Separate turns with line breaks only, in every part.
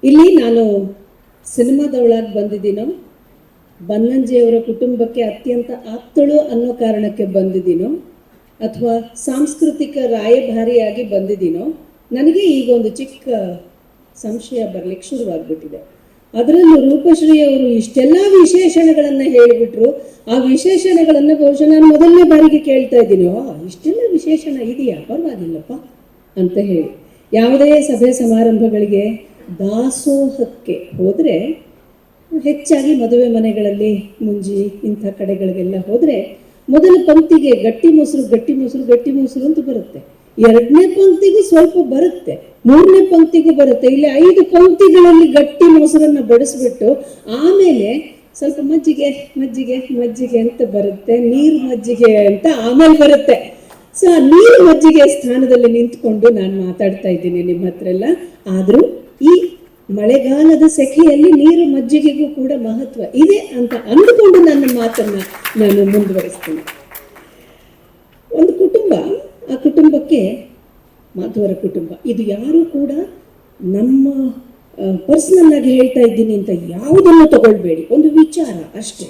ಇಲ್ಲಿ ನಾನು ಸಿನಿಮಾದೊಳಗೆ ಬಂದಿದ್ದೀನೋ, ಬನ್ನಂಜಿಯವರ ಕುಟುಂಬಕ್ಕೆ ಅತ್ಯಂತ ಆಪ್ತಳು ಅನ್ನೋ ಕಾರಣಕ್ಕೆ ಬಂದಿದ್ದೀನೋ, ಅಥವಾ ಸಾಂಸ್ಕೃತಿಕ ರಾಯಭಾರಿಯಾಗಿ ಬಂದಿದ್ದೀನೋ, ನನಗೆ ಈಗ ಒಂದು ಚಿಕ್ಕ ಸಂಶಯ ಬರಲಿಕ್ಕೆ ಶುರುವಾಗ್ಬಿಟ್ಟಿದೆ. ಅದರಲ್ಲೂ ರೂಪಶ್ರೀ ಅವರು ಇಷ್ಟೆಲ್ಲ ವಿಶೇಷಣಗಳನ್ನು ಹೇಳಿಬಿಟ್ರು. ಆ ವಿಶೇಷಣಗಳನ್ನು ಬಹುಶಃ ನಾನು ಮೊದಲನೇ ಬಾರಿಗೆ ಕೇಳ್ತಾ ಇದ್ದೀನಿ. ಇಷ್ಟೆಲ್ಲ ವಿಶೇಷಣ ಇದೆಯಾ, ಪರವಾಗಿಲ್ಲಪ್ಪ ಅಂತ ಹೇಳಿ. ಯಾವುದೇ ಸಭೆ ಸಮಾರಂಭಗಳಿಗೆ ದಾಸೋಹಕ್ಕೆ ಹೋದರೆ, ಹೆಚ್ಚಾಗಿ ಮದುವೆ ಮನೆಗಳಲ್ಲಿ, ಮುಂಜಿ ಇಂಥ ಕಡೆಗಳಿಗೆಲ್ಲ ಹೋದರೆ ಮೊದಲ ಪಂಕ್ತಿಗೆ ಗಟ್ಟಿ ಮೊಸರು ಗಟ್ಟಿ ಮೊಸರು ಗಟ್ಟಿ ಮೊಸರು ಅಂತ ಬರುತ್ತೆ. ಎರಡನೇ ಪಂಕ್ತಿಗೂ ಸ್ವಲ್ಪ ಬರುತ್ತೆ, ಮೂರನೇ ಪಂಕ್ತಿಗೂ ಬರುತ್ತೆ. ಇಲ್ಲಿ 5 ಪಂಕ್ತಿಗಳಲ್ಲಿ ಗಟ್ಟಿ ಮೊಸರನ್ನ ಬಡಿಸ್ಬಿಟ್ಟು ಆಮೇಲೆ ಸ್ವಲ್ಪ ಮಜ್ಜಿಗೆ ಮಜ್ಜಿಗೆ ಮಜ್ಜಿಗೆ ಅಂತ ಬರುತ್ತೆ, ನೀರು ಮಜ್ಜಿಗೆ ಅಂತ ಆಮೇಲೆ ಬರುತ್ತೆ. ಸೊ ನೀರು ಮಜ್ಜಿಗೆ ಸ್ಥಾನದಲ್ಲಿ ನಿಂತ್ಕೊಂಡು ನಾನು ಮಾತಾಡ್ತಾ ಇದ್ದೀನಿ ನಿಮ್ಮ ಹತ್ರ ಎಲ್ಲ. ಆದರೂ ಈ ಮಳೆಗಾಲದ ಸೆಖೆಯಲ್ಲಿ ನೀರು ಮಜ್ಜಿಗೆಗೂ ಕೂಡ ಮಹತ್ವ ಇದೆ ಅಂತ ಅಂದುಕೊಂಡು ನನ್ನ ಮಾತನ್ನ ನಾನು ಮುಂದುವರಿಸ್ತೀನಿ. ಒಂದು ಕುಟುಂಬ, ಆ ಕುಟುಂಬಕ್ಕೆ ಮಾಧವರ ಕುಟುಂಬ, ಇದು ಯಾರು ಕೂಡ ನಮ್ಮ ಪರ್ಸನಲ್ ಆಗಿ ಹೇಳ್ತಾ ಇದ್ದೀನಿ ಅಂತ ಯಾವುದನ್ನು ತಗೊಳ್ಬೇಡಿ, ಒಂದು ವಿಚಾರ ಅಷ್ಟೇ.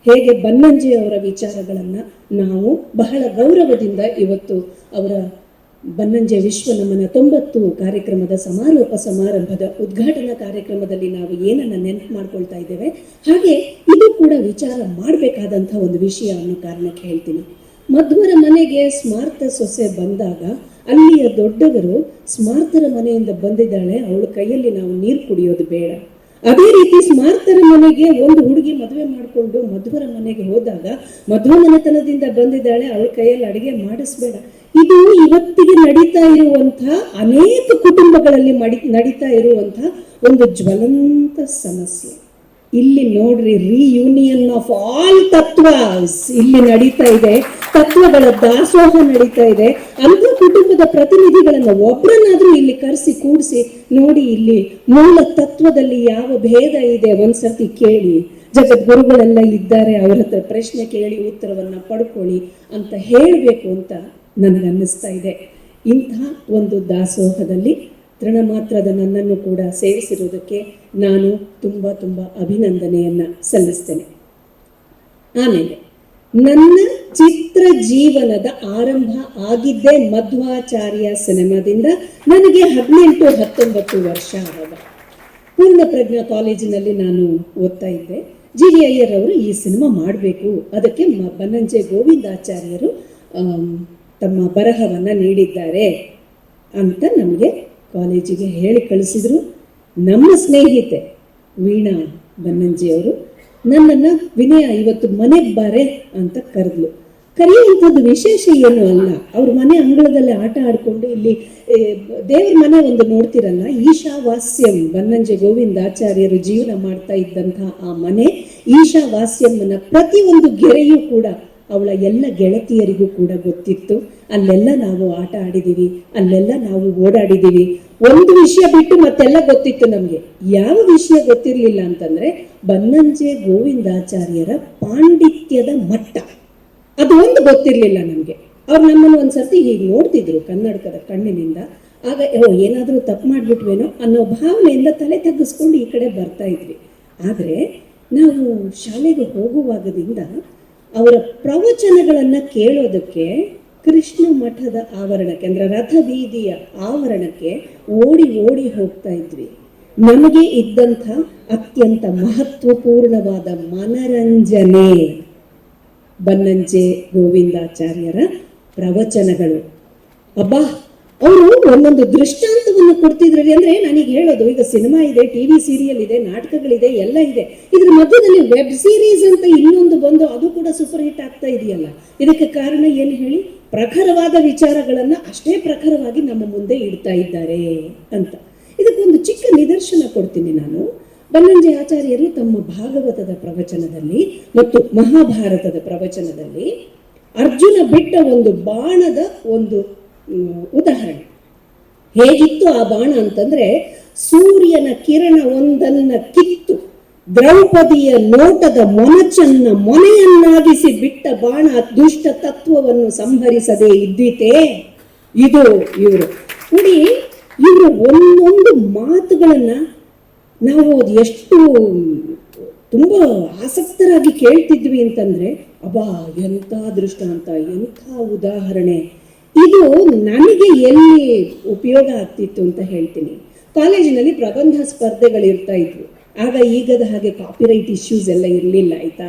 ಹೇಗೆ ಬನ್ನಂಜಿ ಅವರ ವಿಚಾರಗಳನ್ನು ನಾವು ಬಹಳ ಗೌರವದಿಂದ ಇವತ್ತು ಅವರ ಬನ್ನಂಜೆ ವಿಶ್ವ ನಮನ 90 ಕಾರ್ಯಕ್ರಮದ ಸಮಾರೋಪ ಸಮಾರಂಭದ ಉದ್ಘಾಟನಾ ಕಾರ್ಯಕ್ರಮದಲ್ಲಿ ನಾವು ಏನನ್ನ ನೆನಪು ಮಾಡ್ಕೊಳ್ತಾ ಇದ್ದೇವೆ, ಹಾಗೆ ಇದು ಕೂಡ ವಿಚಾರ ಮಾಡಬೇಕಾದಂಥ ಒಂದು ವಿಷಯ ಅನ್ನೋ ಕಾರಣಕ್ಕೆ ಹೇಳ್ತೀನಿ. ಮಧ್ವರ ಮನೆಗೆ ಸ್ಮಾರ್ತ ಸೊಸೆ ಬಂದಾಗ ಅಲ್ಲಿಯ ದೊಡ್ಡವರು ಸ್ಮಾರ್ತರ ಮನೆಯಿಂದ ಬಂದಿದ್ದಾಳೆ, ಅವಳ ಕೈಯಲ್ಲಿ ನಾವು ನೀರು ಕುಡಿಯೋದು ಬೇಡ. ಅದೇ ರೀತಿ ಸ್ಮಾರ್ತರ ಮನೆಗೆ ಒಂದು ಹುಡುಗಿ ಮದುವೆ ಮಾಡಿಕೊಂಡು ಮಧ್ವರ ಮನೆಗೆ ಹೋದಾಗ ಮಧ್ವ ಮನೆತನದಿಂದ ಬಂದಿದ್ದಾಳೆ, ಅವಳ ಕೈಯಲ್ಲಿ ಅಡಿಗೆ ಮಾಡಿಸ್ಬೇಡ. ಇದು ಇವತ್ತಿಗೆ ನಡೀತಾ ಇರುವಂತಹ ಅನೇಕ ಕುಟುಂಬಗಳಲ್ಲಿ ನಡೀತಾ ಇರುವಂತಹ ಒಂದು ಜ್ವಲಂತ ಸಮಸ್ಯೆ. ಇಲ್ಲಿ ನೋಡ್ರಿ, ರಿಯೂನಿಯನ್ ಆಫ್ ಆಲ್ ತತ್ವಸ್ ಇಲ್ಲಿ ನಡೀತಾ ಇದೆ, ತತ್ವಗಳ ದಾಸೋಹ ನಡೀತಾ ಇದೆ. ಅಂತ ಕುಟುಂಬದ ಪ್ರತಿನಿಧಿಗಳನ್ನ ಒಬ್ಬರನ್ನಾದ್ರೂ ಇಲ್ಲಿ ಕರೆಸಿ ಕೂಡಿಸಿ ನೋಡಿ, ಇಲ್ಲಿ ಮೂಲ ತತ್ವದಲ್ಲಿ ಯಾವ ಭೇದ ಇದೆ ಒಂದ್ಸತಿ ಕೇಳಿ. ಜಗದ್ಗುರುಗಳೆಲ್ಲ ಇದ್ದಾರೆ, ಅವರ ಹತ್ರ ಪ್ರಶ್ನೆ ಕೇಳಿ ಉತ್ತರವನ್ನ ಪಡ್ಕೊಳ್ಳಿ ಅಂತ ಹೇಳಬೇಕು ಅಂತ ನನಗನ್ನಿಸ್ತಾ ಇದೆ. ಇಂಥ ಒಂದು ದಾಸೋಹದಲ್ಲಿ ತೃಣಮಾತ್ರದ ನನ್ನನ್ನು ಕೂಡ ಸೇರಿಸಿರುವುದಕ್ಕೆ ನಾನು ತುಂಬ ತುಂಬ ಅಭಿನಂದನೆಯನ್ನ ಸಲ್ಲಿಸ್ತೇನೆ. ಆಮೇಲೆ ನನ್ನ ಚಿತ್ರ ಜೀವನದ ಆರಂಭ ಆಗಿದ್ದೇ ಮಧ್ವಾಚಾರ್ಯ ಸಿನಿಮಾದಿಂದ. ನನಗೆ 18-19 ವರ್ಷ ಆವಾಗ ಪೂರ್ಣ ಪ್ರಜ್ಞಾ ಕಾಲೇಜಿನಲ್ಲಿ ನಾನು ಓದ್ತಾ ಇದ್ದೆ. ಜಿ ವಿ ಅಯ್ಯರ್ ಅವರು ಈ ಸಿನಿಮಾ ಮಾಡಬೇಕು, ಅದಕ್ಕೆ ಬನ್ನಂಜೆ ಗೋವಿಂದಾಚಾರ್ಯರು ತಮ್ಮ ಬರಹವನ್ನ ನೀಡಿದ್ದಾರೆ ಅಂತ ನಮಗೆ ಕಾಲೇಜಿಗೆ ಹೇಳಿ ಕಳಿಸಿದ್ರು. ನಮ್ಮ ಸ್ನೇಹಿತೆ ವೀಣಾ ಬನ್ನಂಜಿ ಅವರು ನನ್ನನ್ನು ವಿನಯ ಇವತ್ತು ಮನೆಗೆ ಬಾರೆ ಅಂತ ಕರೆದ್ಲು. ಕರೆಯುವಂಥದ್ದು ವಿಶೇಷ ಏನು ಅಲ್ಲ, ಅವ್ರ ಮನೆ ಅಂಗಳದಲ್ಲಿ ಆಟ ಆಡ್ಕೊಂಡು, ಇಲ್ಲಿ ದೇವ್ರ ಮನೆ ಒಂದು ನೋಡ್ತಿರಲ್ಲ, ಈಶಾವಾಸ್ಯಂ, ಬನ್ನಂಜೆ ಗೋವಿಂದಾಚಾರ್ಯರು ಜೀವನ ಮಾಡ್ತಾ ಇದ್ದಂತಹ ಆ ಮನೆ ಈಶಾವಾಸ್ಯಂನ ಪ್ರತಿಯೊಂದು ಗೆರೆಯೂ ಕೂಡ ಅವಳ ಎಲ್ಲ ಗೆಳತಿಯರಿಗೂ ಕೂಡ ಗೊತ್ತಿತ್ತು. ಅಲ್ಲೆಲ್ಲ ನಾವು ಆಟ ಆಡಿದೀವಿ, ಅಲ್ಲೆಲ್ಲ ನಾವು ಓಡಾಡಿದೀವಿ. ಒಂದು ವಿಷಯ ಬಿಟ್ಟು ಮತ್ತೆಲ್ಲ ಗೊತ್ತಿತ್ತು ನಮ್ಗೆ. ಯಾವ ವಿಷಯ ಗೊತ್ತಿರ್ಲಿಲ್ಲ ಅಂತಂದ್ರೆ ಬನ್ನಂಜೆ ಗೋವಿಂದಾಚಾರ್ಯರ ಪಾಂಡಿತ್ಯದ ಮಟ್ಟ, ಅದು ಒಂದು ಗೊತ್ತಿರ್ಲಿಲ್ಲ ನಮ್ಗೆ. ಅವ್ರು ನಮ್ಮನ್ನು ಒಂದ್ಸರ್ತಿ ಹೀಗೆ ನೋಡ್ತಿದ್ರು ಕನ್ನಡಕದ ಕಣ್ಣಿನಿಂದ. ಆಗ ಏನಾದ್ರೂ ತಪ್ಪು ಮಾಡ್ಬಿಟ್ವೇನೋ ಅನ್ನೋ ಭಾವನೆಯಿಂದ ತಲೆ ತಗ್ಗಿಸ್ಕೊಂಡು ಈ ಕಡೆ ಬರ್ತಾ ಇದ್ವಿ. ಆದ್ರೆ ನಾವು ಶಾಲೆಗೆ ಹೋಗುವಾಗದಿಂದ ಅವರ ಪ್ರವಚನಗಳನ್ನ ಕೇಳೋದಕ್ಕೆ ಕೃಷ್ಣ ಮಠದ ಆವರಣಕ್ಕೆ, ಅಂದ್ರೆ ರಥ ಬೀದಿಯ ಆವರಣಕ್ಕೆ ಓಡಿ ಓಡಿ ಹೋಗ್ತಾ ಇದ್ವಿ. ನಮಗೆ ಇದ್ದಂಥ ಅತ್ಯಂತ ಮಹತ್ವಪೂರ್ಣವಾದ ಮನರಂಜನೆ ಬನ್ನಂಜೆ ಗೋವಿಂದಾಚಾರ್ಯರ ಪ್ರವಚನಗಳು. ಅಬ್ಬಾ, ಅವರು ಒಂದೊಂದು ದೃಷ್ಟಾಂತವನ್ನು ಕೊಡ್ತಿದ್ರಲ್ಲಿ. ಅಂದ್ರೆ ನನಗೆ ಹೇಳೋದು, ಈಗ ಸಿನಿಮಾ ಇದೆ, ಟಿವಿ ಸೀರಿಯಲ್ ಇದೆ, ನಾಟಕಗಳಿದೆ, ಎಲ್ಲ ಇದೆ. ಇದ್ರ ಮಧ್ಯದಲ್ಲಿ ವೆಬ್ ಸೀರೀಸ್ ಅಂತ ಇನ್ನೊಂದು ಬಂದು ಅದು ಕೂಡ ಸೂಪರ್ ಹಿಟ್ ಆಗ್ತಾ ಇದೆಯಲ್ಲ. ಇದಕ್ಕೆ ಕಾರಣ ಏನು ಹೇಳಿ? ಪ್ರಖರವಾದ ವಿಚಾರಗಳನ್ನ ಅಷ್ಟೇ ಪ್ರಖರವಾಗಿ ನಮ್ಮ ಮುಂದೆ ಇಡ್ತಾ ಇದ್ದಾರೆ ಅಂತ. ಇದಕ್ಕೊಂದು ಚಿಕ್ಕ ನಿದರ್ಶನ ಕೊಡ್ತೀನಿ ನಾನು. ಬನ್ನಂಜೆ ಆಚಾರ್ಯರು ತಮ್ಮ ಭಾಗವತದ ಪ್ರವಚನದಲ್ಲಿ ಮತ್ತು ಮಹಾಭಾರತದ ಪ್ರವಚನದಲ್ಲಿ ಅರ್ಜುನ ಬಿಟ್ಟ ಒಂದು ಬಾಣದ ಒಂದು ಉದಾಹರಣೆ ಹೇಗಿತ್ತು ಆ ಬಾಣ ಅಂತಂದ್ರೆ, ಸೂರ್ಯನ ಕಿರಣ ಒಂದನ್ನ ಕಿತ್ತು ದ್ರೌಪದಿಯ ನೋಟದ ಮೊನಚನ್ನ ಮೊನೆಯನ್ನಾಗಿಸಿ ಬಿಟ್ಟ ಬಾಣ ದುಷ್ಟ ತತ್ವವನ್ನು ಸಂಹರಿಸದೆ ಇದ್ದಿತೆ. ಇದು ಇವರು ನೋಡಿ, ಇವರು ಒಂದೊಂದು ಮಾತುಗಳನ್ನ ನಾವು ಅದು ಎಷ್ಟು ತುಂಬ ಆಸಕ್ತರಾಗಿ ಕೇಳ್ತಿದ್ವಿ ಅಂತಂದ್ರೆ ಅಬ್ಬಾ ಎಂಥ ದೃಷ್ಟಾಂತ, ಎಂಥ ಉದಾಹರಣೆ, ಇದು ನನಗೆ ಎಲ್ಲಿ ಉಪಯೋಗ ಆಗ್ತಿತ್ತು ಅಂತ ಹೇಳ್ತೀನಿ. ಕಾಲೇಜಿನಲ್ಲಿ ಪ್ರಬಂಧ ಸ್ಪರ್ಧೆಗಳಿರ್ತಾ ಇದ್ವು. ಆಗ ಈಗದ ಹಾಗೆ ಕಾಪಿರೈಟ್ ಇಶ್ಯೂಸ್ ಎಲ್ಲ ಇರಲಿಲ್ಲ, ಆಯ್ತಾ.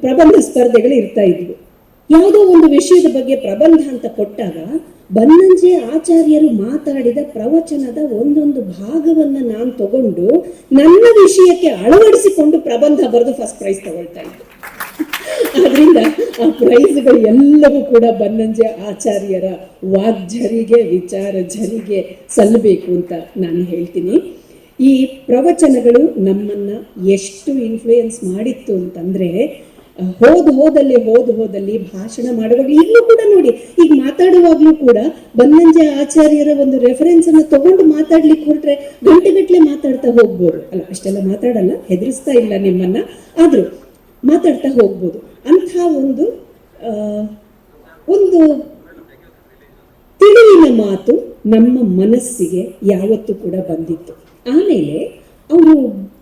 ಪ್ರಬಂಧ ಸ್ಪರ್ಧೆಗಳು ಇರ್ತಾ ಇದ್ವು. ಯಾವುದೋ ಒಂದು ವಿಷಯದ ಬಗ್ಗೆ ಪ್ರಬಂಧ ಅಂತ ಕೊಟ್ಟಾಗ ಬನ್ನಂಜೆ ಆಚಾರ್ಯರು ಮಾತಾಡಿದ ಪ್ರವಚನದ ಒಂದೊಂದು ಭಾಗವನ್ನ ನಾನು ತಗೊಂಡು ನನ್ನ ವಿಷಯಕ್ಕೆ ಅಳವಡಿಸಿಕೊಂಡು ಪ್ರಬಂಧ ಬರೆದು ಫಸ್ಟ್ ಪ್ರೈಸ್ ತಗೊಳ್ತಾ ಇದ್ದೆ. ಆದ್ರಿಂದ ಆ ಪ್ರೈಸ್ಗಳು ಎಲ್ಲವೂ ಕೂಡ ಬನ್ನಂಜೆ ಆಚಾರ್ಯರ ವಾಗ್ಝರಿಗೆ, ವಿಚಾರ ಝರಿಗೆ ಸಲ್ಲಬೇಕು ಅಂತ ನಾನು ಹೇಳ್ತೀನಿ. ಈ ಪ್ರವಚನಗಳು ನಮ್ಮನ್ನ ಎಷ್ಟು ಇನ್ಫ್ಲೂಯೆನ್ಸ್ ಮಾಡಿತ್ತು ಅಂತಂದ್ರೆ, ಹೋದಲ್ಲಿ ಭಾಷಣ ಮಾಡುವಾಗ ಈಗಲೂ ಕೂಡ ನೋಡಿ, ಈಗ ಮಾತಾಡುವಾಗ್ಲೂ ಕೂಡ ಬನ್ನಂಜೆ ಆಚಾರ್ಯರ ಒಂದು ರೆಫರೆನ್ಸ್ ಅನ್ನು ತಗೊಂಡು ಮಾತಾಡ್ಲಿಕ್ಕೆ ಹೊರಟ್ರೆ ಗಂಟೆಗಟ್ಲೆ ಮಾತಾಡ್ತಾ ಹೋಗ್ಬೋದು. ಅಲ್ಲ, ಅಷ್ಟೆಲ್ಲ ಮಾತಾಡಲ್ಲ, ಹೆದರಿಸ್ತಾ ಇಲ್ಲ ನಿಮ್ಮನ್ನ, ಆದ್ರೂ ಮಾತಾಡ್ತಾ ಹೋಗ್ಬೋದು. ಅಂಥ ಒಂದು ತಿಳಿವಿನ ಮಾತು ನಮ್ಮ ಮನಸ್ಸಿಗೆ ಯಾವತ್ತೂ ಕೂಡ ಬಂದಿತ್ತು. ಆಮೇಲೆ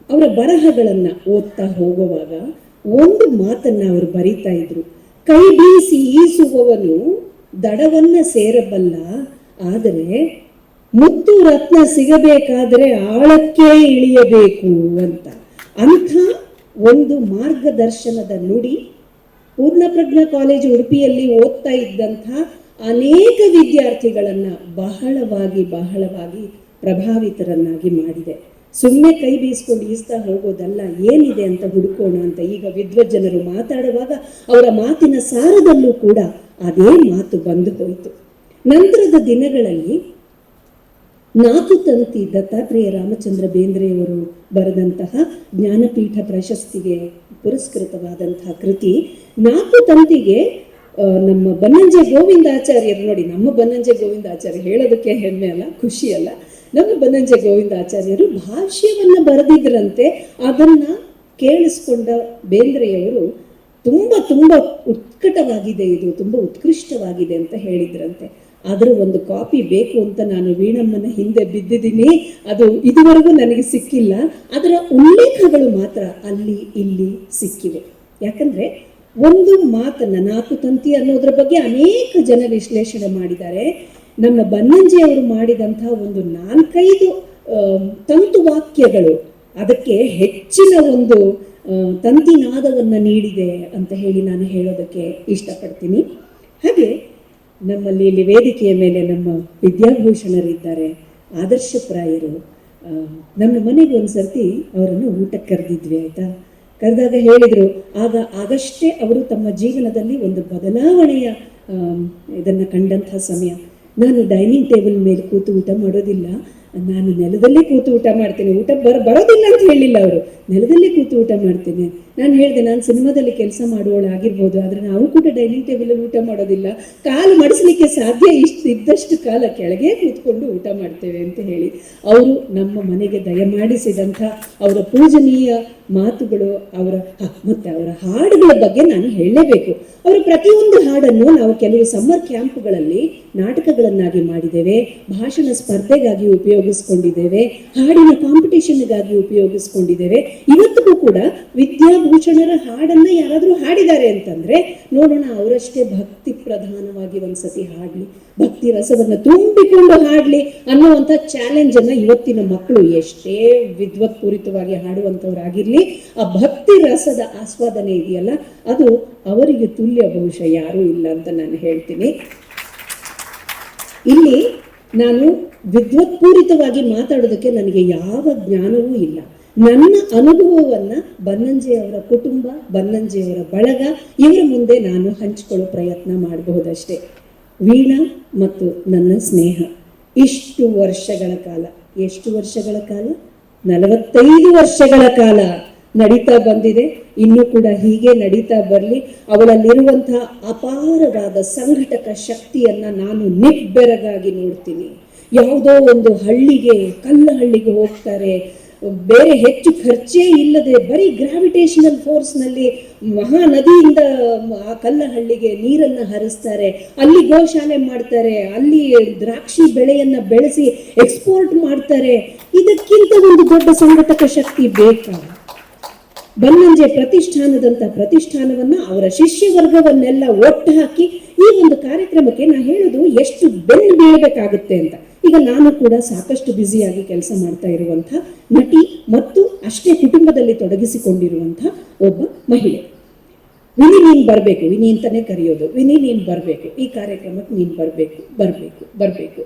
ಅವರ ಬರಹಗಳನ್ನ ಓದ್ತಾ ಹೋಗುವಾಗ ಒಂದು ಮಾತನ್ನ ಅವರು ಬರೀತಾ ಇದ್ರು. ಕೈ ಬೀಸಿ ಈಸುವವನು ದಡವನ್ನ ಸೇರಬಲ್ಲ, ಆದರೆ ಮುತ್ತು ರತ್ನ ಸಿಗಬೇಕಾದರೆ ಆಳಕ್ಕೆ ಇಳಿಯಬೇಕು ಅಂತ. ಅಂಥ ಒಂದು ಮಾರ್ಗದರ್ಶನದ ನುಡಿ ಪೂರ್ಣಪ್ರಜ್ಞಾ ಕಾಲೇಜು ಉಡುಪಿಯಲ್ಲಿ ಓದ್ತಾ ಇದ್ದಂಥ ಅನೇಕ ವಿದ್ಯಾರ್ಥಿಗಳನ್ನ ಬಹಳವಾಗಿ ಪ್ರಭಾವಿತರನ್ನಾಗಿ ಮಾಡಿದೆ. ಸುಮ್ಮನೆ ಕೈ ಬೀಸ್ಕೊಂಡು ಈಸ್ತಾ ಹೋಗೋದಲ್ಲ, ಏನಿದೆ ಅಂತ ಹುಡುಕೋಣ ಅಂತ ಈಗ ವಿದ್ವಜ್ಜನರು ಮಾತಾಡುವಾಗ ಅವರ ಮಾತಿನ ಸಾರದಲ್ಲೂ ಕೂಡ ಅದೇ ಮಾತು ಬಂದು ಹೋಯಿತು. ನಂತರದ ದಿನಗಳಲ್ಲಿ 4 ತಂತಿ ದತ್ತಾತ್ರೇಯ ರಾಮಚಂದ್ರ ಬೇಂದ್ರೆಯವರು ಬರೆದಂತಹ ಜ್ಞಾನಪೀಠ ಪ್ರಶಸ್ತಿಗೆ ಪುರಸ್ಕೃತವಾದಂತಹ ಕೃತಿ 4 ತಂತಿಗೆ ನಮ್ಮ ಬನ್ನಂಜೆ ಗೋವಿಂದಾಚಾರ್ಯರು, ನೋಡಿ ನಮ್ಮ ಬನ್ನಂಜೆ ಗೋವಿಂದಾಚಾರ್ಯ ಹೇಳೋದಕ್ಕೆ ಹೆಮ್ಮೆ ಅಲ್ಲ, ಖುಷಿ ಅಲ್ಲ, ನಮ್ಮ ಬನ್ನಂಜೆ ಗೋವಿಂದಾಚಾರ್ಯರು ಭಾಷ್ಯವನ್ನ ಬರೆದಿದ್ರಂತೆ. ಅದನ್ನ ಕೇಳಿಸ್ಕೊಂಡ ಬೇಂದ್ರೆಯವರು ತುಂಬಾ ಉತ್ಕಟವಾಗಿದೆ, ಇದು ತುಂಬಾ ಉತ್ಕೃಷ್ಟವಾಗಿದೆ ಅಂತ ಹೇಳಿದ್ರಂತೆ. ಅದರ ಒಂದು ಕಾಪಿ ಬೇಕು ಅಂತ ನಾನು ವೀಣಮ್ಮನ ಹಿಂದೆ ಬಿದ್ದಿದ್ದೀನಿ, ಅದು ಇದುವರೆಗೂ ನನಗೆ ಸಿಕ್ಕಿಲ್ಲ. ಅದರ ಉಲ್ಲೇಖಗಳು ಮಾತ್ರ ಅಲ್ಲಿ ಇಲ್ಲಿ ಸಿಕ್ಕಿವೆ. ಯಾಕಂದ್ರೆ ಒಂದು ಮಾತನ್ನ 4 ತಂತಿ ಅನ್ನೋದ್ರ ಬಗ್ಗೆ ಅನೇಕ ಜನ ವಿಶ್ಲೇಷಣೆ ಮಾಡಿದ್ದಾರೆ. ನಮ್ಮ ಬನ್ನಂಜೆ ಅವರು ಮಾಡಿದಂತಹ ಒಂದು 4-5 ತಂತು ವಾಕ್ಯಗಳು ಅದಕ್ಕೆ ಹೆಚ್ಚಿನ ಒಂದು ತಂತಿನಾದವನ್ನ ನೀಡಿದೆ ಅಂತ ಹೇಳಿ ನಾನು ಹೇಳೋದಕ್ಕೆ ಇಷ್ಟಪಡ್ತೀನಿ. ಹಾಗೆ ನಮ್ಮಲ್ಲಿ ಇಲ್ಲಿ ವೇದಿಕೆಯ ಮೇಲೆ ನಮ್ಮ ವಿದ್ಯಾಭೂಷಣರಿದ್ದಾರೆ, ಆದರ್ಶಪ್ರಾಯರು. ನಮ್ಮ ಮನೆಗೆ ಒಂದ್ಸರ್ತಿ ಅವರನ್ನು ಊಟಕ್ಕೆ ಕರೆದಿದ್ವಿ, ಆಯ್ತಾ. ಕರೆದಾಗ ಹೇಳಿದ್ರು, ಆಗಷ್ಟೇ ಅವರು ತಮ್ಮ ಜೀವನದಲ್ಲಿ ಒಂದು ಬದಲಾವಣೆಯ ಇದನ್ನ ಕಂಡಂತಹ ಸಮಯ. ನಾನು ಡೈನಿಂಗ್ ಟೇಬಲ್ ಮೇಲೆ ಕೂತು ಊಟ ಮಾಡೋದಿಲ್ಲ, ನಾನು ನೆಲದಲ್ಲೇ ಕೂತು ಊಟ ಮಾಡ್ತೇನೆ. ಊಟ ಬರೋದಿಲ್ಲ ಅಂತ ಹೇಳಿಲ್ಲ ಅವರು, ನೆಲದಲ್ಲೇ ಕೂತು ಊಟ ಮಾಡ್ತೇನೆ. ನಾನು ಹೇಳಿದೆ, ನಾನು ಸಿನಿಮಾದಲ್ಲಿ ಕೆಲಸ ಮಾಡುವವಳಾಗಿರ್ಬೋದು, ಆದ್ರೆ ನಾವು ಕೂಡ ಡೈನಿಂಗ್ ಟೇಬಲ್ ಅಲ್ಲಿ ಊಟ ಮಾಡೋದಿಲ್ಲ, ಕಾಲು ಮಡಿಸ್ಲಿಕ್ಕೆ ಸಾಧ್ಯ ಇದ್ದಷ್ಟು ಕಾಲ ಕೆಳಗೆ ಕೂತ್ಕೊಂಡು ಊಟ ಮಾಡ್ತೇವೆ ಅಂತ ಹೇಳಿ ಅವರು ನಮ್ಮ ಮನೆಗೆ ದಯಮಾಡಿಸಿದಂಥ ಅವರ ಪೂಜನೀಯ ಮಾತುಗಳು, ಮತ್ತೆ ಅವರ ಹಾಡುಗಳ ಬಗ್ಗೆ ನಾನು ಹೇಳಲೇಬೇಕು. ಅವರ ಪ್ರತಿಯೊಂದು ಹಾಡನ್ನು ನಾವು ಕೆಲವು ಸಮ್ಮರ್ ಕ್ಯಾಂಪ್ಗಳಲ್ಲಿ ನಾಟಕಗಳನ್ನಾಗಿ ಮಾಡಿದ್ದೇವೆ, ಭಾಷಣ ಸ್ಪರ್ಧೆಗಾಗಿ ಉಪಯೋಗಿಸ್ಕೊಂಡಿದ್ದೇವೆ, ಹಾಡಿನ ಕಾಂಪಿಟೇಷನ್ಗಾಗಿ ಉಪಯೋಗಿಸ್ಕೊಂಡಿದ್ದೇವೆ. ಇವತ್ತಿಗೂ ಕೂಡ ವಿದ್ಯಾಭೂಷಣರ ಹಾಡನ್ನ ಯಾರಾದ್ರೂ ಹಾಡಿದ್ದಾರೆ ಅಂತಂದ್ರೆ ನೋಡೋಣ, ಅವರಷ್ಟೇ ಭಕ್ತಿ ಪ್ರಧಾನವಾಗಿ ಒಂದ್ಸತಿ ಹಾಡ್ಲಿ, ಭಕ್ತಿ ರಸವನ್ನ ತುಂಬಿಕೊಂಡು ಹಾಡ್ಲಿ ಅನ್ನುವಂಥ ಚಾಲೆಂಜ್ ಅನ್ನ ಇವತ್ತಿನ ಮಕ್ಕಳು ಎಷ್ಟೇ ವಿದ್ವತ್ಪೂರಿತವಾಗಿ ಹಾಡುವಂತವರಾಗಿರ್ಲಿ, ಆ ಭಕ್ತಿ ರಸದ ಆಸ್ವಾದನೆ ಇದೆಯಲ್ಲ, ಅದು ಅವರಿಗೆ ತುಲ್ಯ ಬಹುಶಃ ಯಾರೂ ಇಲ್ಲ ಅಂತ ನಾನು ಹೇಳ್ತೀನಿ. ಇಲ್ಲಿ ನಾನು ವಿದ್ವತ್ಪೂರಿತವಾಗಿ ಮಾತಾಡೋದಕ್ಕೆ ನನಗೆ ಯಾವ ಜ್ಞಾನವೂ ಇಲ್ಲ. ನನ್ನ ಅನುಭವವನ್ನ ಬನ್ನಂಜೆಯವರ ಕುಟುಂಬ, ಬನ್ನಂಜೆಯವರ ಬಳಗ ಇವರ ಮುಂದೆ ನಾನು ಹಂಚಿಕೊಳ್ಳೋ ಪ್ರಯತ್ನ ಮಾಡಬಹುದಷ್ಟೇ. ವೀಣಾ ಮತ್ತು ನನ್ನ ಸ್ನೇಹ ಇಷ್ಟು ವರ್ಷಗಳ ಕಾಲ, ಎಷ್ಟು ವರ್ಷಗಳ ಕಾಲ? 45 ವರ್ಷಗಳ ಕಾಲ ನಡೀತಾ ಬಂದಿದೆ. ಇನ್ನೂ ಕೂಡ ಹೀಗೆ ನಡೀತಾ ಬರಲಿ. ಅವಳಲ್ಲಿರುವಂತಹ ಅಪಾರವಾದ ಸಂಘಟಕ ಶಕ್ತಿಯನ್ನ ನಾನು ನಿಬ್ಬೆರಗಾಗಿ ನೋಡ್ತೀನಿ. ಯಾವುದೋ ಒಂದು ಹಳ್ಳಿಗೆ, ಕಲ್ಲ ಹಳ್ಳಿಗೆ ಹೋಗ್ತಾರೆ, ಬೇರೆ ಹೆಚ್ಚು ಖರ್ಚೇ ಇಲ್ಲದೆ ಬರೀ ಗ್ರಾವಿಟೇಷನಲ್ ಫೋರ್ಸ್ನಲ್ಲಿ ಮಹಾನದಿಯಿಂದ ಆ ಕಲ್ಲಹಳ್ಳಿಗೆ ನೀರನ್ನ ಹರಿಸ್ತಾರೆ, ಅಲ್ಲಿ ಗೋಶಾಲೆ ಮಾಡ್ತಾರೆ, ಅಲ್ಲಿ ದ್ರಾಕ್ಷಿ ಬೆಳೆಯನ್ನ ಬೆಳೆಸಿ ಎಕ್ಸ್ಪೋರ್ಟ್ ಮಾಡ್ತಾರೆ. ಇದಕ್ಕಿಂತ ಒಂದು ದೊಡ್ಡ ಸಂಘಟಕ ಶಕ್ತಿ ಬೇಕಾ? ಬನ್ನಂಜೆ ಪ್ರತಿಷ್ಠಾನದಂತ ಪ್ರತಿಷ್ಠಾನವನ್ನ ಅವರ ಶಿಷ್ಯ ವರ್ಗವನ್ನೆಲ್ಲ ಒಟ್ಟು ಹಾಕಿ ಈ ಒಂದು ಕಾರ್ಯಕ್ರಮಕ್ಕೆ ನಾ ಹೇಳುದು ಎಷ್ಟು ಬೆನ್ನು ಬೀಳಬೇಕಾಗುತ್ತೆ ಅಂತ. ಈಗ ನಾನು ಕೂಡ ಸಾಕಷ್ಟು ಬ್ಯುಸಿಯಾಗಿ ಕೆಲಸ ಮಾಡ್ತಾ ಇರುವಂಥ ನಟಿ ಮತ್ತು ಅಷ್ಟೇ ಕುಟುಂಬದಲ್ಲಿ ತೊಡಗಿಸಿಕೊಂಡಿರುವಂಥ ಒಬ್ಬ ಮಹಿಳೆ. ವಿನಿ ನೀನ್ ಬರ್ಬೇಕು, ವಿನಿ ಅಂತಾನೆ ಕರೆಯೋದು, ವಿನಿ ನೀನ್ ಬರ್ಬೇಕು, ಈ ಕಾರ್ಯಕ್ರಮಕ್ಕೆ ನೀನ್ ಬರ್ಬೇಕು ಬರ್ಬೇಕು ಬರ್ಬೇಕು.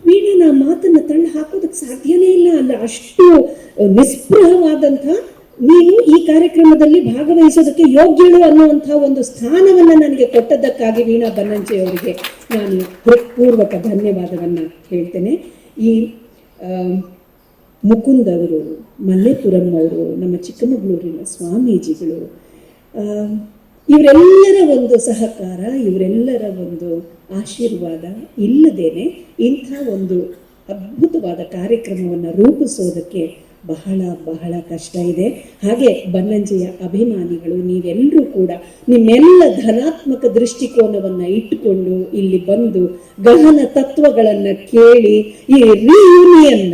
ವೀಣಾ ಮಾತನ್ನ ತಳ್ಳಿ ಹಾಕೋದಕ್ಕೆ ಸಾಧ್ಯನೇ ಇಲ್ಲ. ಅಲ್ಲ, ಅಷ್ಟು ನಿಸ್ಪೃಹವಾದಂಥ ನೀನು ಈ ಕಾರ್ಯಕ್ರಮದಲ್ಲಿ ಭಾಗವಹಿಸೋದಕ್ಕೆ ಯೋಗ್ಯಳು ಅನ್ನುವಂಥ ಒಂದು ಸ್ಥಾನವನ್ನ ನನಗೆ ಕೊಟ್ಟದ್ದಕ್ಕಾಗಿ ವೀಣಾ ಬನ್ನಂಜೆ ಅವರಿಗೆ ನಾನು ಹೃತ್ಪೂರ್ವಕ ಧನ್ಯವಾದವನ್ನ ಹೇಳ್ತೇನೆ. ಈ ಮುಕುಂದ್ ಅವರು, ಮಲ್ಲೇಪುರಂ ಅವರು, ನಮ್ಮ ಚಿಕ್ಕಮಗಳೂರಿನ ಸ್ವಾಮೀಜಿಗಳು, ಇವರೆಲ್ಲರ ಒಂದು ಸಹಕಾರ, ಇವರೆಲ್ಲರ ಒಂದು ಆಶೀರ್ವಾದ ಇಲ್ಲದೇನೆ ಇಂಥ ಒಂದು ಅದ್ಭುತವಾದ ಕಾರ್ಯಕ್ರಮವನ್ನು ರೂಪಿಸೋದಕ್ಕೆ ಬಹಳ ಬಹಳ ಕಷ್ಟ ಇದೆ. ಹಾಗೆ ಬನ್ನಂಜೆಯ ಅಭಿಮಾನಿಗಳು ನೀವೆಲ್ಲರೂ ಕೂಡ ನಿಮ್ಮೆಲ್ಲ ಧನಾತ್ಮಕ ದೃಷ್ಟಿಕೋನವನ್ನ ಇಟ್ಟುಕೊಂಡು ಇಲ್ಲಿ ಬಂದು ಗಹನ ತತ್ವಗಳನ್ನ ಕೇಳಿ ಈ ರಿಯೂನಿಯನ್,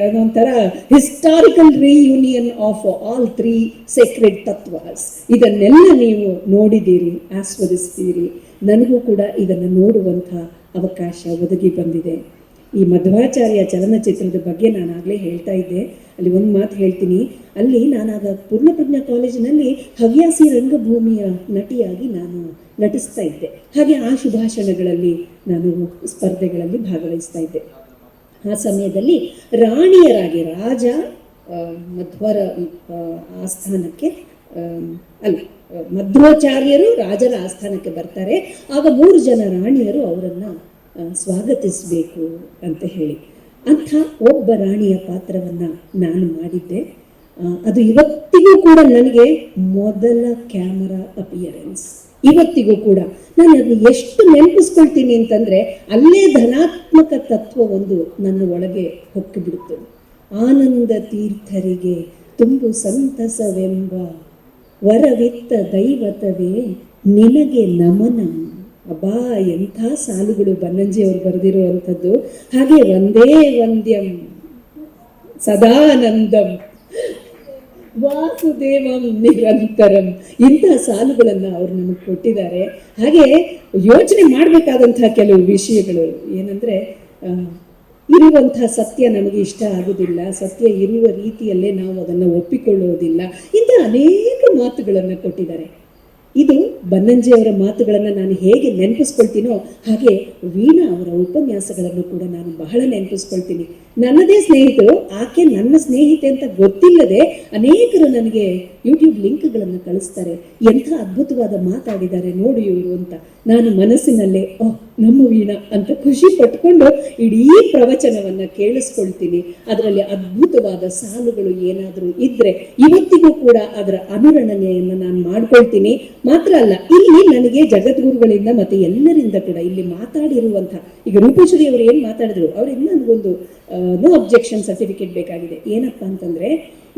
ಅದೊಂಥರ historical reunion of all 3 sacred ತತ್ವಾಸ್, ಇದನ್ನೆಲ್ಲ ನೀವು ನೋಡಿದ್ದೀರಿ, ಆಸ್ವಾದಿಸ್ತೀರಿ. ನನಗೂ ಕೂಡ ಇದನ್ನು ನೋಡುವಂಥ ಅವಕಾಶ ಒದಗಿ ಬಂದಿದೆ. ಈ ಮಧ್ವಾಚಾರ್ಯ ಚಲನಚಿತ್ರದ ಬಗ್ಗೆ ನಾನು ಆಗಲೇ ಹೇಳ್ತಾ ಇದ್ದೆ. ಅಲ್ಲಿ ಒಂದು ಮಾತು ಹೇಳ್ತೀನಿ. ಅಲ್ಲಿ ನಾನಾಗ ಪೂರ್ಣಪ್ರಜ್ಞಾ ಕಾಲೇಜಿನಲ್ಲಿ ಹವ್ಯಾಸಿ ರಂಗಭೂಮಿಯ ನಟಿಯಾಗಿ ನಾನು ನಟಿಸ್ತಾ ಇದ್ದೆ. ಹಾಗೆ ಆ ಶುಭಾಷಣಗಳಲ್ಲಿ ನಾನು ಸ್ಪರ್ಧೆಗಳಲ್ಲಿ ಭಾಗವಹಿಸ್ತಾ ಇದ್ದೆ. ಆ ಸಮಯದಲ್ಲಿ ರಾಣಿಯರಾಗಿ ರಾಜ ಮಧ್ವರ ಆಸ್ಥಾನಕ್ಕೆ ಮಧ್ವಾಚಾರ್ಯರು ರಾಜರ ಆಸ್ಥಾನಕ್ಕೆ ಬರ್ತಾರೆ. ಆಗ 3 ಜನ ರಾಣಿಯರು ಅವರನ್ನ ಸ್ವಾಗತಿಸಬೇಕು ಅಂತ ಹೇಳಿ ಅಂಥ ಒಬ್ಬ ರಾಣಿಯ ಪಾತ್ರವನ್ನ ನಾನು ಮಾಡಿದ್ದೆ. ಅದು ಇವತ್ತಿಗೂ ಕೂಡ ನನಗೆ ಮೊದಲ ಕ್ಯಾಮರಾ ಅಪಿಯರೆನ್ಸ್. ಇವತ್ತಿಗೂ ಕೂಡ ನಾನು ಅದನ್ನ ಎಷ್ಟು ನೆನಪಿಸ್ಕೊಳ್ತೀನಿ ಅಂತಂದ್ರೆ ಅಲ್ಲೇ ಧನಾತ್ಮಕ ತತ್ವ ಒಂದು ನನ್ನ ಒಳಗೆ ಹೊಕ್ಕಿಬಿಡ್ತು. ಆನಂದ ತೀರ್ಥರಿಗೆ ತುಂಬು ಸಂತಸವೆಂಬ ವರವಿತ್ತ ದೈವತವೇ ನಿನಗೆ ನಮನಂ. ಅಬ್ಬಾ, ಎಂಥ ಸಾಲುಗಳು ಬನ್ನಂಜೆ ಅವರು ಬರೆದಿರುವಂಥದ್ದು. ಹಾಗೆ ಒಂದೇ ವಂದ್ಯಂ ಸದಾನಂದಂ ವಾಸುದೇವಂ ನಿರಂತರಂ, ಇಂಥ ಸಾಲುಗಳನ್ನ ಅವ್ರು ನಮಗೆ ಕೊಟ್ಟಿದ್ದಾರೆ. ಹಾಗೆ ಯೋಚನೆ ಮಾಡಬೇಕಾದಂತಹ ಕೆಲವು ವಿಷಯಗಳು ಏನಂದ್ರೆ, ಇರುವಂಥ ಸತ್ಯ ನಮಗೆ ಇಷ್ಟ ಆಗುವುದಿಲ್ಲ, ಸತ್ಯ ಇರುವ ರೀತಿಯಲ್ಲೇ ನಾವು ಅದನ್ನು ಒಪ್ಪಿಕೊಳ್ಳುವುದಿಲ್ಲ, ಇಂಥ ಅನೇಕ ಮಾತುಗಳನ್ನು ಕೊಟ್ಟಿದ್ದಾರೆ. ಇದು ಬನ್ನಂಜೆ ಅವರ ಮಾತುಗಳನ್ನು ನಾನು ಹೇಗೆ ನೆನಪಿಸ್ಕೊಳ್ತೀನೋ ಹಾಗೆ ವೀಣಾ ಅವರ ಉಪನ್ಯಾಸಗಳನ್ನು ಕೂಡ ನಾನು ಬಹಳ ನೆನಪಿಸ್ಕೊಳ್ತೀನಿ. ನನ್ನದೇ ಸ್ನೇಹಿತರು, ಆಕೆ ನನ್ನ ಸ್ನೇಹಿತೆ ಅಂತ ಗೊತ್ತಿಲ್ಲದೆ ಅನೇಕರು ನನಗೆ ಯೂಟ್ಯೂಬ್ ಲಿಂಕ್ಗಳನ್ನು ಕಳಿಸ್ತಾರೆ. ಎಂಥ ಅದ್ಭುತವಾದ ಮಾತಾಡಿದ್ದಾರೆ ನೋಡಿ ಇವರು ಅಂತ. ನಾನು ಮನಸ್ಸಿನಲ್ಲೇ ನಮ್ಮ ವೀಣಾ ಅಂತ ಖುಷಿ ಪಟ್ಕೊಂಡು ಇಡೀ ಪ್ರವಚನವನ್ನ ಕೇಳಿಸ್ಕೊಳ್ತೀನಿ. ಅದರಲ್ಲಿ ಅದ್ಭುತವಾದ ಸಾಲುಗಳು ಏನಾದರೂ ಇದ್ರೆ ಇವತ್ತಿಗೂ ಕೂಡ ಅದರ ಅನುರಣನೆಯನ್ನು ನಾನು ಮಾಡ್ಕೊಳ್ತೀನಿ. ಮಾತ್ರ ಅಲ್ಲ, ಇಲ್ಲಿ ನನಗೆ ಜಗದ್ಗುರುಗಳಿಂದ ಮತ್ತೆ ಎಲ್ಲರಿಂದ ಕೂಡ ಇಲ್ಲಿ ಮಾತಾಡಿರುವಂಥ, ಈಗ ರೂಪೇಶ್ವರಿ ಅವರು ಏನ್ ಮಾತಾಡಿದ್ರು, ಅವರಿಂದ ನನಗೊಂದು ನೋ ಅಬ್ಜೆಕ್ಷನ್ ಸರ್ಟಿಫಿಕೇಟ್ ಬೇಕಾಗಿದೆ. ಏನಪ್ಪಾ ಅಂತಂದ್ರೆ,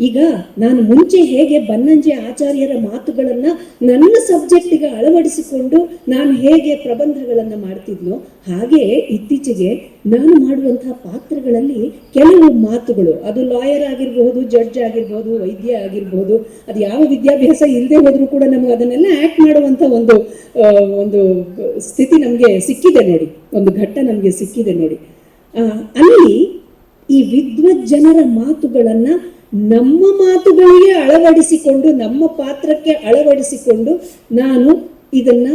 ಈಗ ನಾನು ಮುಂಚೆ ಹೇಗೆ ಬನ್ನಂಜೆ ಆಚಾರ್ಯರ ಮಾತುಗಳನ್ನ ನನ್ನ ಸಬ್ಜೆಕ್ಟಿಗೆ ಅಳವಡಿಸಿಕೊಂಡು ನಾನು ಹೇಗೆ ಪ್ರಬಂಧಗಳನ್ನ ಮಾಡ್ತಿದ್ನೋ, ಹಾಗೆ ಇತ್ತೀಚೆಗೆ ನಾನು ಮಾಡುವಂತಹ ಪಾತ್ರಗಳಲ್ಲಿ ಕೆಲವು ಮಾತುಗಳು, ಅದು ಲಾಯರ್ ಆಗಿರ್ಬಹುದು, ಜಡ್ಜ್ ಆಗಿರ್ಬಹುದು, ವೈದ್ಯ ಆಗಿರ್ಬಹುದು, ಅದು ಯಾವ ವಿದ್ಯಾಭ್ಯಾಸ ಇಲ್ಲದೆ ಹೋದ್ರೂ ಕೂಡ ನಮಗೆ ಅದನ್ನೆಲ್ಲ ಆಕ್ಟ್ ಮಾಡುವಂತ ಒಂದು ಸ್ಥಿತಿ ನಮಗೆ ಸಿಕ್ಕಿದೆ ನೋಡಿ, ಒಂದು ಘಟ್ಟ ನಮಗೆ ಸಿಕ್ಕಿದೆ ನೋಡಿ. ಅಲ್ಲಿ ಈ ವಿದ್ವಜ್ಜನರ ಮಾತುಗಳನ್ನ ನಮ್ಮ ಮಾತುಗಳಿಗೆ ಅಳವಡಿಸಿಕೊಂಡು, ನಮ್ಮ ಪಾತ್ರಕ್ಕೆ ಅಳವಡಿಸಿಕೊಂಡು ನಾನು ಇದನ್ನ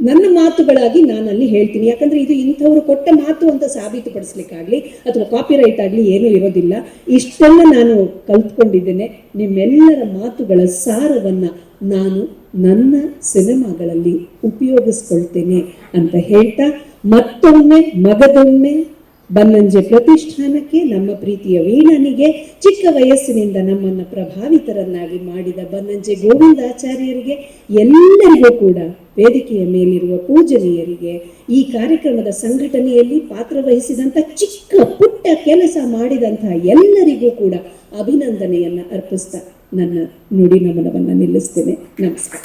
ನನ್ನ ಮಾತುಗಳಾಗಿ ನಾನಲ್ಲಿ ಹೇಳ್ತೀನಿ. ಯಾಕಂದ್ರೆ ಇದು ಇಂಥವ್ರು ಕೊಟ್ಟ ಮಾತು ಅಂತ ಸಾಬೀತುಪಡಿಸ್ಲಿಕ್ಕಾಗ್ಲಿ ಅಥವಾ ಕಾಪಿರೈಟ್ ಆಗಲಿ ಏನೂ ಇರೋದಿಲ್ಲ. ಇಷ್ಟೆಲ್ಲ ನಾನು ಕಲ್ತ್ಕೊಂಡಿದ್ದೇನೆ. ನಿಮ್ಮೆಲ್ಲರ ಮಾತುಗಳ ಸಾರವನ್ನ ನಾನು ನನ್ನ ಸಿನಿಮಾಗಳಲ್ಲಿ ಉಪಯೋಗಿಸ್ಕೊಳ್ತೇನೆ ಅಂತ ಹೇಳ್ತಾ, ಮತ್ತೊಮ್ಮೆ ಮಗದೊಮ್ಮೆ ಬನ್ನಂಜೆ ಪ್ರತಿಷ್ಠಾನಕ್ಕೆ, ನಮ್ಮ ಪ್ರೀತಿಯ ವೀಣನಿಗೆ, ಚಿಕ್ಕ ವಯಸ್ಸಿನಿಂದ ನಮ್ಮನ್ನು ಪ್ರಭಾವಿತರನ್ನಾಗಿ ಮಾಡಿದ ಬನ್ನಂಜೆ ಗೋವಿಂದಾಚಾರ್ಯರಿಗೆ, ಎಲ್ಲರಿಗೂ ಕೂಡ ವೇದಿಕೆಯ ಮೇಲಿರುವ ಪೂಜನೀಯರಿಗೆ, ಈ ಕಾರ್ಯಕ್ರಮದ ಸಂಘಟನೆಯಲ್ಲಿ ಪಾತ್ರವಹಿಸಿದಂಥ ಚಿಕ್ಕ ಪುಟ್ಟ ಕೆಲಸ ಮಾಡಿದಂತಹ ಎಲ್ಲರಿಗೂ ಕೂಡ ಅಭಿನಂದನೆಯನ್ನ ಅರ್ಪಿಸ್ತಾ ನನ್ನ ನುಡಿ ನಮನವನ್ನು ನಿಲ್ಲಿಸ್ತೇನೆ. ನಮಸ್ಕಾರ.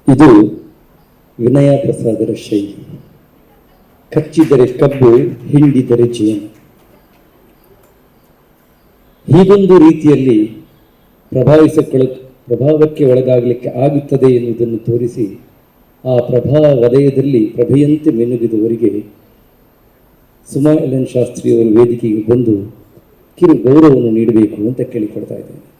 ಇದು ವಿನಯ ಪ್ರಸಾದರ ಶೈಲಿ. ಕಚ್ಚಿದರೆ ಕಬ್ಬು, ಹಿಂಡಿದರೆ ಜೇನು. ಹೀಗೊಂದು ರೀತಿಯಲ್ಲಿ ಪ್ರಭಾವಕ್ಕೆ ಒಳಗಾಗಲಿಕ್ಕೆ ಆಗುತ್ತದೆ ಎನ್ನುವುದನ್ನು ತೋರಿಸಿ, ಆ ವಲಯದಲ್ಲಿ ಪ್ರಭೆಯಂತೆ ಮೆನುಗಿದವರಿಗೆ ಸುಮಾ ಎಲ್ ಎನ್ ಶಾಸ್ತ್ರಿ ಅವರು ವೇದಿಕೆಗೆ ಬಂದು ಕಿರು ಗೌರವವನ್ನು ನೀಡಬೇಕು ಅಂತ ಕೇಳಿಕೊಡ್ತಾ ಇದ್ದೇನೆ.